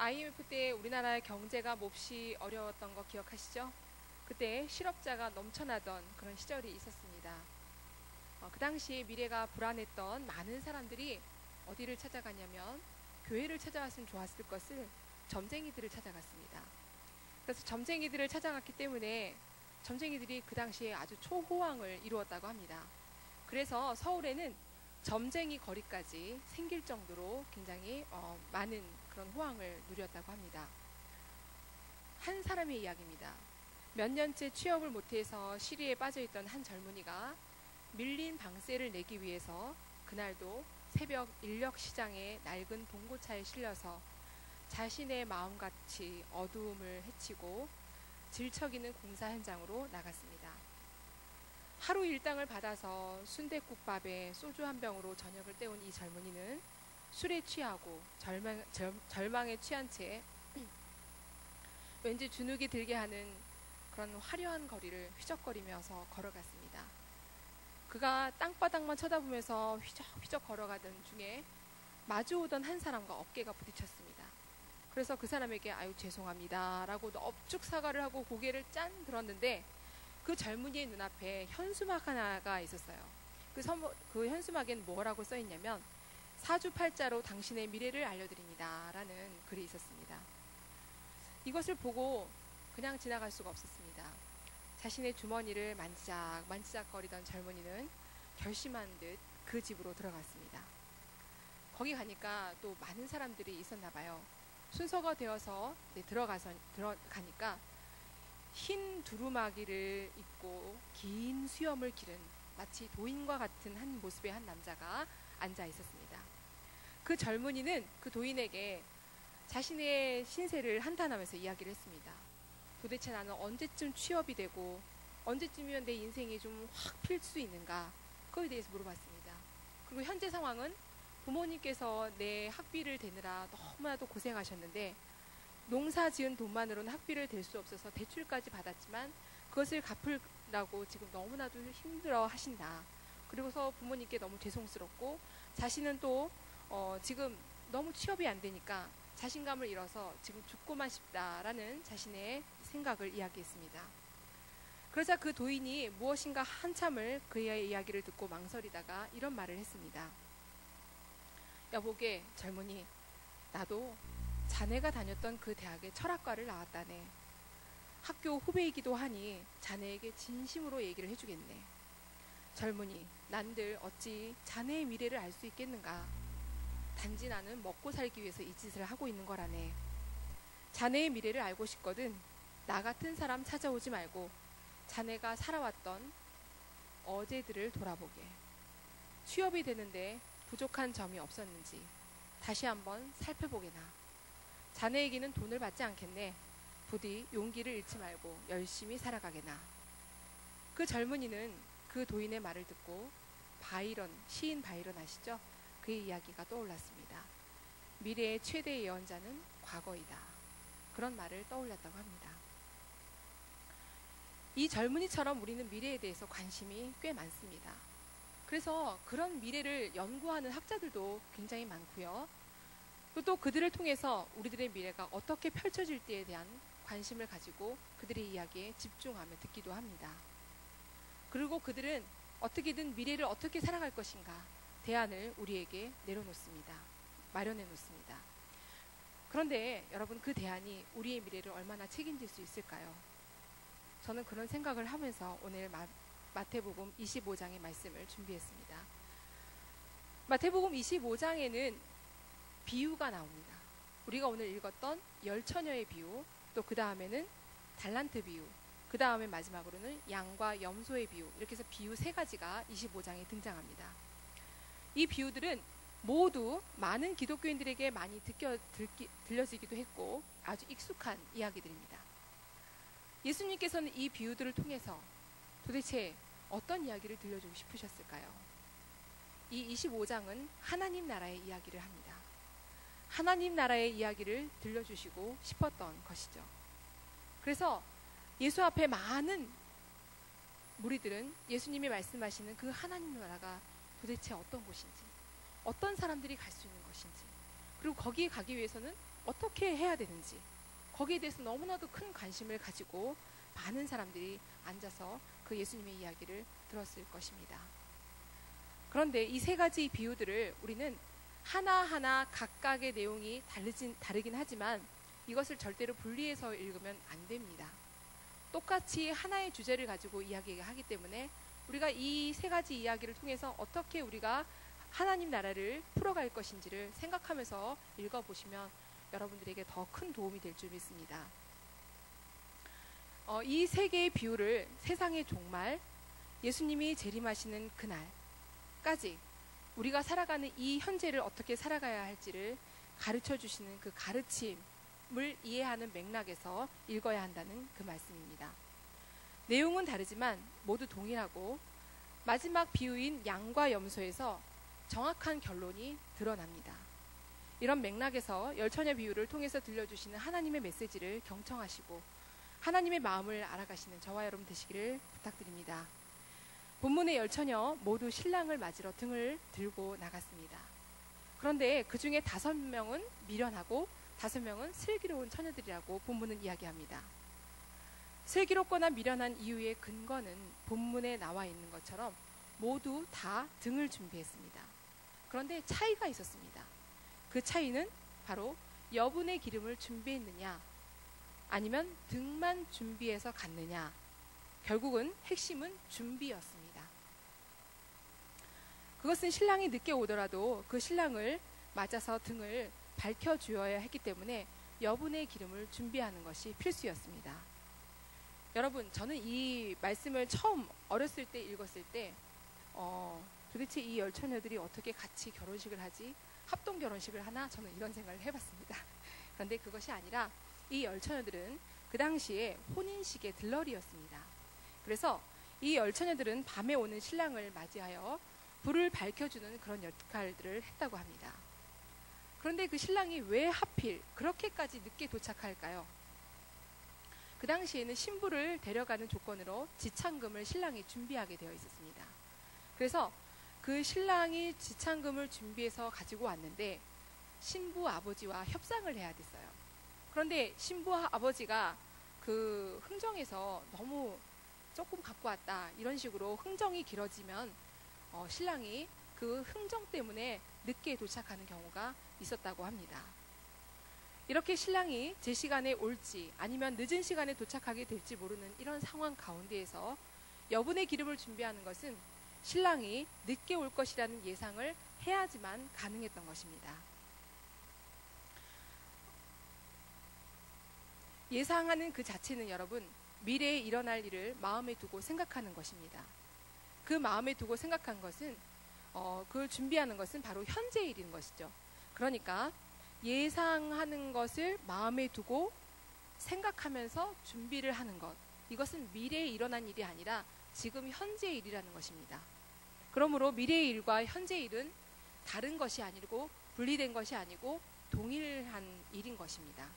IMF 때 우리나라의 경제가 몹시 어려웠던 거 기억하시죠? 그때 실업자가 넘쳐나던 그런 시절이 있었습니다. 그 당시에 미래가 불안했던 많은 사람들이 어디를 찾아가냐면 교회를 찾아왔으면 좋았을 것을 점쟁이들을 찾아갔습니다. 그래서 점쟁이들을 찾아갔기 때문에 점쟁이들이 그 당시에 아주 초호황을 이루었다고 합니다. 그래서 서울에는 점쟁이 거리까지 생길 정도로 굉장히 많은 그런 호황을 누렸다고 합니다. 한 사람의 이야기입니다. 몇 년째 취업을 못해서 시리에 빠져있던 한 젊은이가 밀린 방세를 내기 위해서 그날도 새벽 인력시장의 낡은 봉고차에 실려서 자신의 마음같이 어두움을 헤치고 질척이는 공사 현장으로 나갔습니다. 하루 일당을 받아서 순댓국밥에 소주 한 병으로 저녁을 때운 이 젊은이는 술에 취하고 절망에 취한 채 왠지 주눅이 들게 하는 그런 화려한 거리를 휘적거리면서 걸어갔습니다. 그가 땅바닥만 쳐다보면서 휘적휘적 걸어가던 중에 마주오던 한 사람과 어깨가 부딪혔습니다. 그래서 그 사람에게 아유 죄송합니다 라고 넙죽 사과를 하고 고개를 짠 들었는데 그 젊은이의 눈앞에 현수막 하나가 있었어요. 그 현수막에는 뭐라고 써있냐면 사주팔자로 당신의 미래를 알려드립니다 라는 글이 있었습니다. 이것을 보고 그냥 지나갈 수가 없었습니다. 자신의 주머니를 만지작거리던 젊은이는 결심한 듯 그 집으로 들어갔습니다. 거기 가니까 또 많은 사람들이 있었나 봐요. 순서가 되어서 들어가니까 흰 두루마기를 입고 긴 수염을 기른 마치 도인과 같은 한 모습의 한 남자가 앉아 있었습니다. 그 젊은이는 그 도인에게 자신의 신세를 한탄하면서 이야기를 했습니다. 도대체 나는 언제쯤 취업이 되고 언제쯤이면 내 인생이 좀 확 필 수 있는가, 그거에 대해서 물어봤습니다. 그리고 현재 상황은 부모님께서 내 학비를 대느라 너무나도 고생하셨는데 농사 지은 돈만으로는 학비를 댈 수 없어서 대출까지 받았지만 그것을 갚으려고 지금 너무나도 힘들어 하신다. 그리고서 부모님께 너무 죄송스럽고 자신은 또 지금 너무 취업이 안 되니까 자신감을 잃어서 지금 죽고만 싶다라는 자신의 생각을 이야기했습니다. 그러자 그 도인이 무엇인가 한참을 그의 이야기를 듣고 망설이다가 이런 말을 했습니다. 여보게 젊은이, 나도 자네가 다녔던 그 대학의 철학과를 나왔다네. 학교 후배이기도 하니 자네에게 진심으로 얘기를 해주겠네. 젊은이, 난들 어찌 자네의 미래를 알 수 있겠는가. 단지 나는 먹고 살기 위해서 이 짓을 하고 있는 거라네. 자네의 미래를 알고 싶거든 나 같은 사람 찾아오지 말고 자네가 살아왔던 어제들을 돌아보게. 취업이 되는데 부족한 점이 없었는지 다시 한번 살펴보게나. 자네에게는 돈을 받지 않겠네. 부디 용기를 잃지 말고 열심히 살아가게나. 그 젊은이는 그 도인의 말을 듣고 시인 바이런 아시죠? 그의 이야기가 떠올랐습니다. 미래의 최대 예언자는 과거이다. 그런 말을 떠올렸다고 합니다. 이 젊은이처럼 우리는 미래에 대해서 관심이 꽤 많습니다. 그래서 그런 미래를 연구하는 학자들도 굉장히 많고요. 또 그들을 통해서 우리들의 미래가 어떻게 펼쳐질 때에 대한 관심을 가지고 그들의 이야기에 집중하며 듣기도 합니다. 그리고 그들은 어떻게든 미래를 어떻게 살아갈 것인가 대안을 우리에게 마련해 놓습니다. 그런데 여러분, 그 대안이 우리의 미래를 얼마나 책임질 수 있을까요? 저는 그런 생각을 하면서 오늘 마태복음 25장의 말씀을 준비했습니다. 마태복음 25장에는 비유가 나옵니다. 우리가 오늘 읽었던 열처녀의 비유, 또 그 다음에는 달란트 비유, 그 다음에 마지막으로는 양과 염소의 비유, 이렇게 해서 비유 3가지가 25장에 등장합니다. 이 비유들은 모두 많은 기독교인들에게 많이 들려지기도 했고 아주 익숙한 이야기들입니다. 예수님께서는 이 비유들을 통해서 도대체 어떤 이야기를 들려주고 싶으셨을까요? 이 25장은 하나님 나라의 이야기를 합니다. 하나님 나라의 이야기를 들려주시고 싶었던 것이죠. 그래서 예수 앞에 많은 무리들은 예수님이 말씀하시는 그 하나님 나라가 도대체 어떤 곳인지, 어떤 사람들이 갈 수 있는 것인지, 그리고 거기에 가기 위해서는 어떻게 해야 되는지, 거기에 대해서 너무나도 큰 관심을 가지고 많은 사람들이 앉아서 그 예수님의 이야기를 들었을 것입니다. 그런데 이 세 가지 비유들을 우리는 하나하나 각각의 내용이 다르긴 하지만 이것을 절대로 분리해서 읽으면 안 됩니다. 똑같이 하나의 주제를 가지고 이야기하기 때문에 우리가 이 세 가지 이야기를 통해서 어떻게 우리가 하나님 나라를 풀어갈 것인지를 생각하면서 읽어보시면 여러분들에게 더 큰 도움이 될 줄 믿습니다. 이 세 개의 비유를 세상의 종말, 예수님이 재림하시는 그날까지 우리가 살아가는 이 현재를 어떻게 살아가야 할지를 가르쳐 주시는 그 가르침을 이해하는 맥락에서 읽어야 한다는 그 말씀입니다. 내용은 다르지만 모두 동일하고 마지막 비유인 양과 염소에서 정확한 결론이 드러납니다. 이런 맥락에서 열처녀 비유를 통해서 들려주시는 하나님의 메시지를 경청하시고 하나님의 마음을 알아가시는 저와 여러분 되시기를 부탁드립니다. 본문의 열처녀 모두 신랑을 맞으러 등을 들고 나갔습니다. 그런데 그 중에 5명은 미련하고 5명은 슬기로운 처녀들이라고 본문은 이야기합니다. 슬기롭거나 미련한 이유의 근거는 본문에 나와 있는 것처럼 모두 다 등을 준비했습니다. 그런데 차이가 있었습니다. 그 차이는 바로 여분의 기름을 준비했느냐 아니면 등만 준비해서 갔느냐. 결국은 핵심은 준비였습니다. 그것은 신랑이 늦게 오더라도 그 신랑을 맞아서 등을 밝혀주어야 했기 때문에 여분의 기름을 준비하는 것이 필수였습니다. 여러분, 저는 이 말씀을 처음 어렸을 때 읽었을 때 도대체 이 열처녀들이 어떻게 같이 결혼식을 하지? 합동 결혼식을 하나? 저는 이런 생각을 해봤습니다. 그런데 그것이 아니라 이 열처녀들은 그 당시에 혼인식의 들러리였습니다. 그래서 이 열처녀들은 밤에 오는 신랑을 맞이하여 불을 밝혀주는 그런 역할들을 했다고 합니다. 그런데 그 신랑이 왜 하필 그렇게까지 늦게 도착할까요? 그 당시에는 신부를 데려가는 조건으로 지참금을 신랑이 준비하게 되어 있었습니다. 그래서 그 신랑이 지참금을 준비해서 가지고 왔는데 신부 아버지와 협상을 해야 됐어요. 그런데 신부 아버지가 그 흥정에서 너무 조금 갖고 왔다 이런 식으로 흥정이 길어지면 신랑이 그 흥정 때문에 늦게 도착하는 경우가 있었다고 합니다. 이렇게 신랑이 제 시간에 올지 아니면 늦은 시간에 도착하게 될지 모르는 이런 상황 가운데에서 여분의 기름을 준비하는 것은 신랑이 늦게 올 것이라는 예상을 해야지만 가능했던 것입니다. 예상하는 그 자체는 여러분 미래에 일어날 일을 마음에 두고 생각하는 것입니다. 그 마음에 두고 생각한 것은 그걸 준비하는 것은 바로 현재 일인 것이죠. 그러니까 예상하는 것을 마음에 두고 생각하면서 준비를 하는 것, 이것은 미래에 일어난 일이 아니라 지금 현재 일이라는 것입니다. 그러므로 미래의 일과 현재 일은 다른 것이 아니고 분리된 것이 아니고 동일한 일인 것입니다.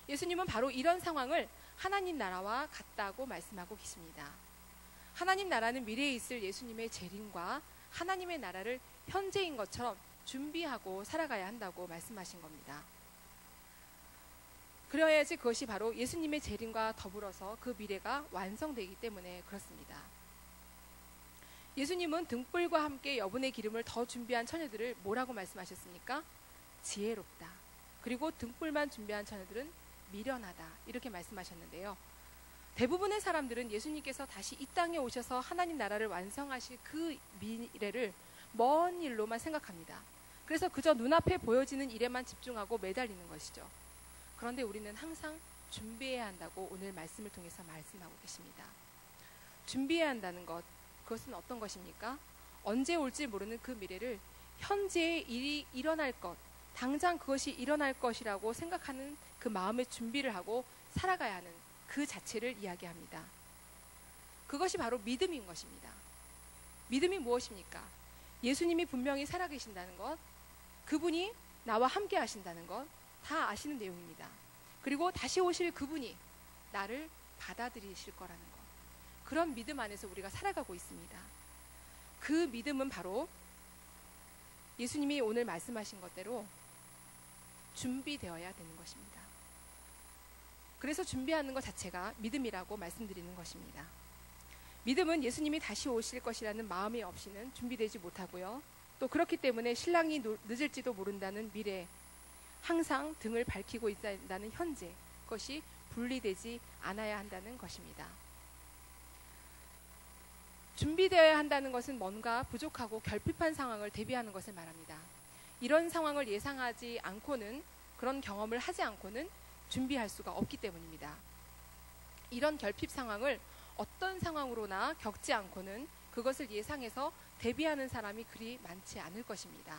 예수님은 바로 이런 상황을 하나님 나라와 같다고 말씀하고 계십니다. 하나님 나라는 미래에 있을 예수님의 재림과 하나님의 나라를 현재인 것처럼 준비하고 살아가야 한다고 말씀하신 겁니다. 그래야지 그것이 바로 예수님의 재림과 더불어서 그 미래가 완성되기 때문에 그렇습니다. 예수님은 등불과 함께 여분의 기름을 더 준비한 처녀들을 뭐라고 말씀하셨습니까? 지혜롭다. 그리고 등불만 준비한 처녀들은 미련하다. 이렇게 말씀하셨는데요. 대부분의 사람들은 예수님께서 다시 이 땅에 오셔서 하나님 나라를 완성하실 그 미래를 먼 일로만 생각합니다. 그래서 그저 눈앞에 보여지는 일에만 집중하고 매달리는 것이죠. 그런데 우리는 항상 준비해야 한다고 오늘 말씀을 통해서 말씀하고 계십니다. 준비해야 한다는 것, 그것은 어떤 것입니까? 언제 올지 모르는 그 미래를 현재의 일이 일어날 것, 당장 그것이 일어날 것이라고 생각하는 그 마음의 준비를 하고 살아가야 하는 그 자체를 이야기합니다. 그것이 바로 믿음인 것입니다. 믿음이 무엇입니까? 예수님이 분명히 살아계신다는 것, 그분이 나와 함께 하신다는 것 다 아시는 내용입니다. 그리고 다시 오실 그분이 나를 받아들이실 거라는 것, 그런 믿음 안에서 우리가 살아가고 있습니다. 그 믿음은 바로 예수님이 오늘 말씀하신 것대로 준비되어야 되는 것입니다. 그래서 준비하는 것 자체가 믿음이라고 말씀드리는 것입니다. 믿음은 예수님이 다시 오실 것이라는 마음이 없이는 준비되지 못하고요. 또 그렇기 때문에 신랑이 늦을지도 모른다는 미래, 항상 등을 밝히고 있다는 현재, 그것이 분리되지 않아야 한다는 것입니다. 준비되어야 한다는 것은 뭔가 부족하고 결핍한 상황을 대비하는 것을 말합니다. 이런 상황을 예상하지 않고는, 그런 경험을 하지 않고는 준비할 수가 없기 때문입니다. 이런 결핍 상황을 어떤 상황으로나 겪지 않고는 그것을 예상해서 대비하는 사람이 그리 많지 않을 것입니다.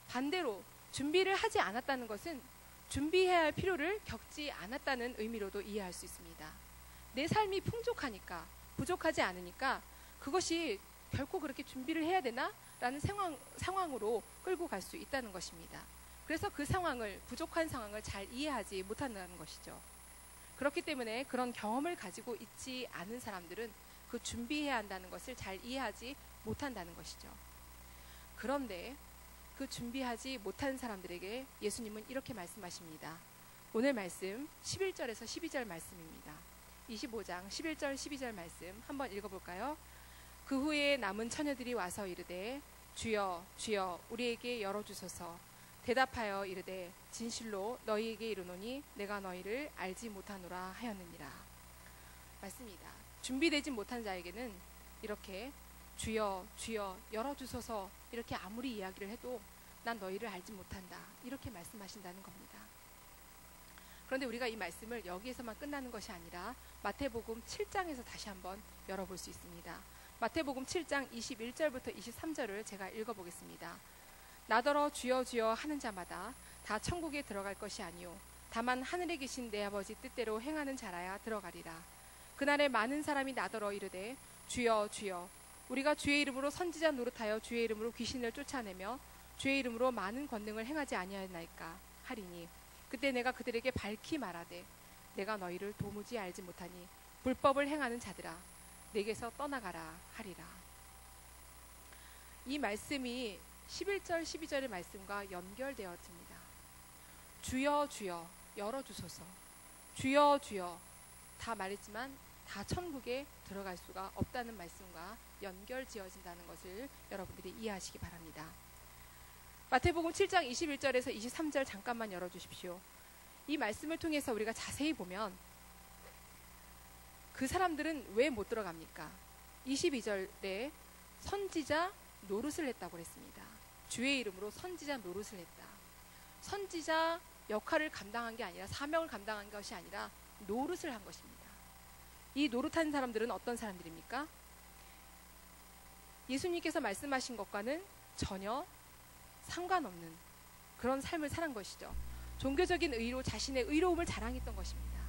반대로 준비를 하지 않았다는 것은 준비해야 할 필요를 겪지 않았다는 의미로도 이해할 수 있습니다. 내 삶이 풍족하니까, 부족하지 않으니까 그것이 결코 그렇게 준비를 해야 되나? 라는 상황으로 끌고 갈 수 있다는 것입니다. 그래서 그 상황을, 부족한 상황을 잘 이해하지 못한다는 것이죠. 그렇기 때문에 그런 경험을 가지고 있지 않은 사람들은 그 준비해야 한다는 것을 잘 이해하지 못한다는 것이죠. 그런데 그 준비하지 못한 사람들에게 예수님은 이렇게 말씀하십니다. 오늘 말씀 11절에서 12절 말씀입니다. 25장 11절 12절 말씀 한번 읽어볼까요? 그 후에 남은 처녀들이 와서 이르되 주여 주여 우리에게 열어주소서. 대답하여 이르되 진실로 너희에게 이르노니 내가 너희를 알지 못하노라 하였느니라. 맞습니다. 준비되지 못한 자에게는 이렇게 주여 주여 열어주소서 이렇게 아무리 이야기를 해도 난 너희를 알지 못한다, 이렇게 말씀하신다는 겁니다. 그런데 우리가 이 말씀을 여기에서만 끝나는 것이 아니라 마태복음 7장에서 다시 한번 열어볼 수 있습니다. 마태복음 7장 21절부터 23절을 제가 읽어보겠습니다. 나더러 주여 주여 하는 자마다 다 천국에 들어갈 것이 아니요 다만 하늘에 계신 내 아버지 뜻대로 행하는 자라야 들어가리라. 그날에 많은 사람이 나더러 이르되 주여 주여 우리가 주의 이름으로 선지자 노릇하여 주의 이름으로 귀신을 쫓아내며 주의 이름으로 많은 권능을 행하지 아니하였나이까 하리니 그때 내가 그들에게 밝히 말하되 내가 너희를 도무지 알지 못하니 불법을 행하는 자들아 내게서 떠나가라 하리라. 이 말씀이 11절 12절의 말씀과 연결되어집니다. 주여 주여 열어주소서. 주여 주여 다 말했지만 다 천국에 들어갈 수가 없다는 말씀과 연결지어진다는 것을 여러분들이 이해하시기 바랍니다. 마태복음 7장 21절에서 23절 잠깐만 열어주십시오. 이 말씀을 통해서 우리가 자세히 보면 그 사람들은 왜 못 들어갑니까? 22절에 선지자 노릇을 했다고 그랬습니다. 주의 이름으로 선지자 노릇을 했다. 선지자 역할을 감당한 게 아니라, 사명을 감당한 것이 아니라 노릇을 한 것입니다. 이 노릇한 사람들은 어떤 사람들입니까? 예수님께서 말씀하신 것과는 전혀 상관없는 그런 삶을 살은 것이죠. 종교적인 의로 자신의 의로움을 자랑했던 것입니다.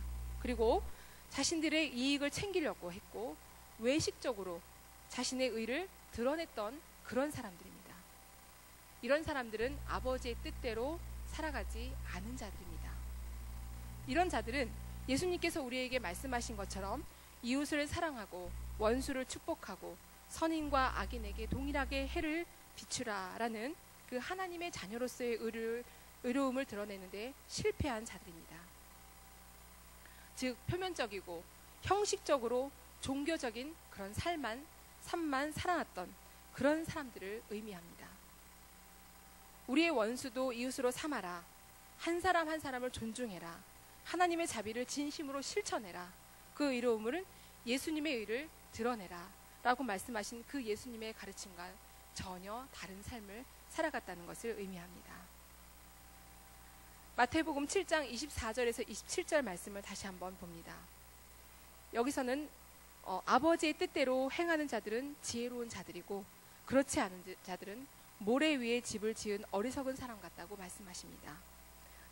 그리고 자신들의 이익을 챙기려고 했고 외식적으로 자신의 의를 드러냈던 그런 사람들입니다. 이런 사람들은 아버지의 뜻대로 살아가지 않은 자들입니다. 이런 자들은 예수님께서 우리에게 말씀하신 것처럼 이웃을 사랑하고 원수를 축복하고 선인과 악인에게 동일하게 해를 비추라라는 그 하나님의 자녀로서의 의로움을 드러내는데 실패한 자들입니다. 즉 표면적이고 형식적으로 종교적인 그런 삶만 살아났던 그런 사람들을 의미합니다. 우리의 원수도 이웃으로 삼아라. 한 사람 한 사람을 존중해라. 하나님의 자비를 진심으로 실천해라. 그 의로움은 예수님의 의를 드러내라 라고 말씀하신 그 예수님의 가르침과 전혀 다른 삶을 살아갔다는 것을 의미합니다. 마태복음 7장 24절에서 27절 말씀을 다시 한번 봅니다. 여기서는 아버지의 뜻대로 행하는 자들은 지혜로운 자들이고 그렇지 않은 자들은 모래 위에 집을 지은 어리석은 사람 같다고 말씀하십니다.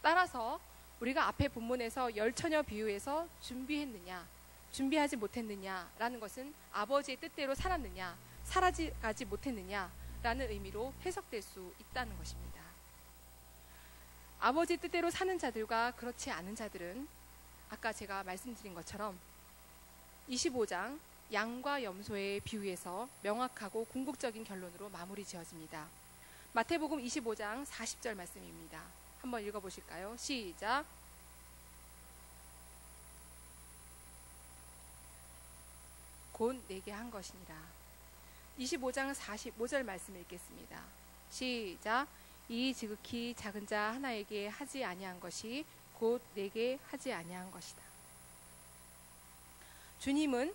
따라서 우리가 앞에 본문에서 열처녀 비유에서 준비했느냐 준비하지 못했느냐라는 것은 아버지의 뜻대로 살았느냐 살아가지 못했느냐라는 의미로 해석될 수 있다는 것입니다. 아버지 뜻대로 사는 자들과 그렇지 않은 자들은 아까 제가 말씀드린 것처럼 25장 양과 염소의 비유에서 명확하고 궁극적인 결론으로 마무리 지어집니다. 마태복음 25장 40절 말씀입니다. 한번 읽어보실까요? 시작. 곧 내게 한 것이니라. 25장 45절 말씀 읽겠습니다. 시작. 이 지극히 작은 자 하나에게 하지 아니한 것이 곧 내게 하지 아니한 것이다. 주님은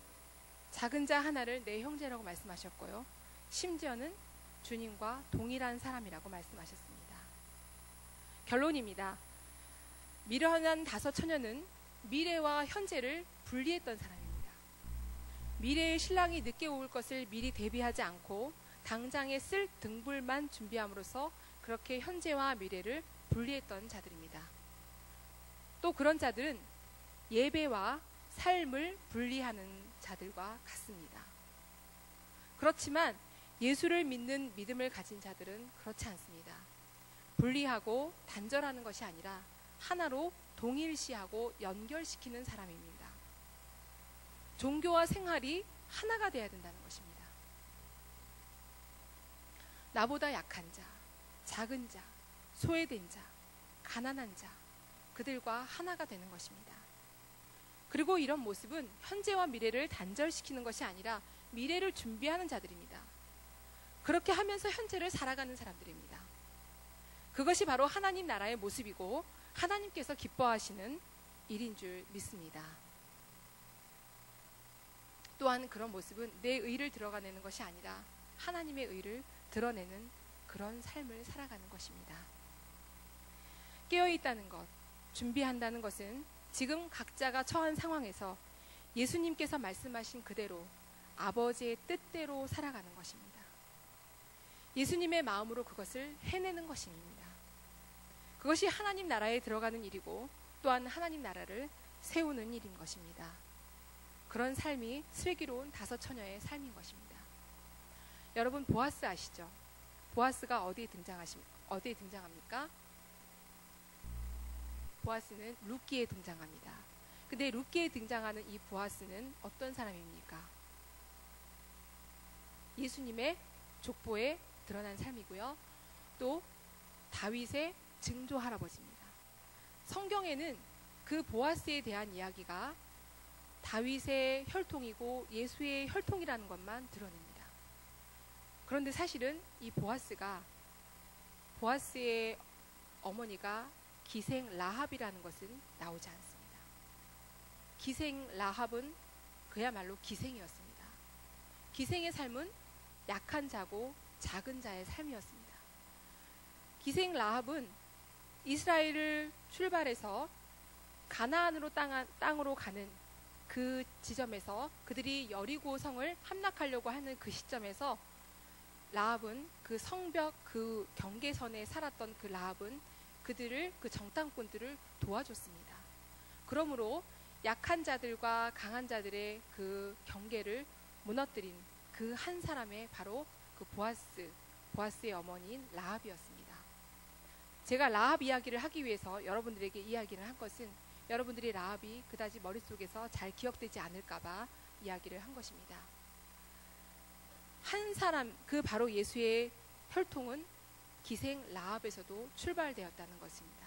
작은 자 하나를 내 형제라고 말씀하셨고요. 심지어는 주님과 동일한 사람이라고 말씀하셨습니다. 결론입니다. 미련한 다섯 처녀는 미래와 현재를 분리했던 사람입니다. 미래의 신랑이 늦게 올 것을 미리 대비하지 않고 당장에 쓸 등불만 준비함으로써 그렇게 현재와 미래를 분리했던 자들입니다. 또 그런 자들은 예배와 삶을 분리하는 자들과 같습니다. 그렇지만 예수를 믿는 믿음을 가진 자들은 그렇지 않습니다. 분리하고 단절하는 것이 아니라 하나로 동일시하고 연결시키는 사람입니다. 종교와 생활이 하나가 되어야 된다는 것입니다. 나보다 약한 자, 작은 자, 소외된 자, 가난한 자, 그들과 하나가 되는 것입니다. 그리고 이런 모습은 현재와 미래를 단절시키는 것이 아니라 미래를 준비하는 자들입니다. 그렇게 하면서 현재를 살아가는 사람들입니다. 그것이 바로 하나님 나라의 모습이고 하나님께서 기뻐하시는 일인 줄 믿습니다. 또한 그런 모습은 내 의를 드러내는 것이 아니라 하나님의 의를 드러내는 그런 삶을 살아가는 것입니다. 깨어있다는 것, 준비한다는 것은 지금 각자가 처한 상황에서 예수님께서 말씀하신 그대로 아버지의 뜻대로 살아가는 것입니다. 예수님의 마음으로 그것을 해내는 것입니다. 그것이 하나님 나라에 들어가는 일이고 또한 하나님 나라를 세우는 일인 것입니다. 그런 삶이 슬기로운 다섯 처녀의 삶인 것입니다. 여러분 보아스 아시죠? 보아스가 어디에 등장합니까? 보아스는 룻기에 등장합니다. 근데 룻기에 등장하는 이 보아스는 어떤 사람입니까? 예수님의 족보에 드러난 삶이고요. 또 다윗의 증조 할아버지입니다. 성경에는 그 보아스에 대한 이야기가 다윗의 혈통이고 예수의 혈통이라는 것만 드러냅니다. 그런데 사실은 이 보아스의 어머니가 기생 라합이라는 것은 나오지 않습니다. 기생 라합은 그야말로 기생이었습니다. 기생의 삶은 약한 자고 작은 자의 삶이었습니다. 기생 라합은 이스라엘을 출발해서 가나안으로 땅으로 가는 그 지점에서 그들이 여리고 성을 함락하려고 하는 그 시점에서 라합은 그 성벽 그 경계선에 살았던 그 라합은 그 정탐꾼들을 도와줬습니다. 그러므로 약한 자들과 강한 자들의 그 경계를 무너뜨린 그 한 사람의 바로 그 보아스의 어머니인 라합이었습니다. 제가 라합 이야기를 하기 위해서 여러분들에게 이야기를 한 것은 여러분들이 라합이 그다지 머릿속에서 잘 기억되지 않을까봐 이야기를 한 것입니다. 한 사람, 그 바로 예수의 혈통은 기생 라합에서도 출발되었다는 것입니다.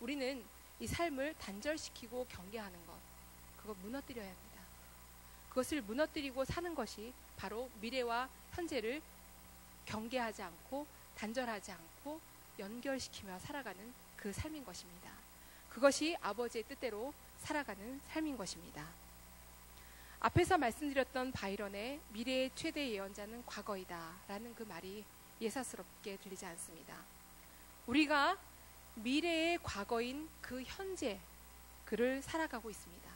우리는 이 삶을 단절시키고 경계하는 것, 그거 무너뜨려야 합니다. 그것을 무너뜨리고 사는 것이 바로 미래와 현재를 경계하지 않고 단절하지 않고 연결시키며 살아가는 그 삶인 것입니다. 그것이 아버지의 뜻대로 살아가는 삶인 것입니다. 앞에서 말씀드렸던 바이런의 미래의 최대 예언자는 과거이다 라는 그 말이 예사스럽게 들리지 않습니다. 우리가 미래의 과거인 그 현재 그를 살아가고 있습니다.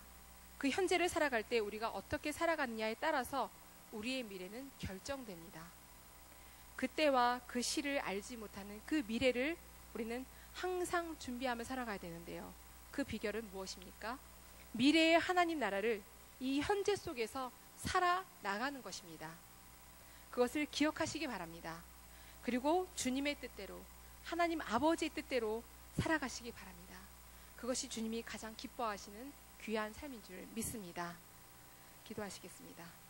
그 현재를 살아갈 때 우리가 어떻게 살아가느냐에 따라서 우리의 미래는 결정됩니다. 그때와 그 시를 알지 못하는 그 미래를 우리는 항상 준비하며 살아가야 되는데요. 그 비결은 무엇입니까? 미래의 하나님 나라를 이 현재 속에서 살아나가는 것입니다. 그것을 기억하시기 바랍니다. 그리고 주님의 뜻대로 하나님 아버지의 뜻대로 살아가시기 바랍니다. 그것이 주님이 가장 기뻐하시는 귀한 삶인 줄 믿습니다. 기도하시겠습니다.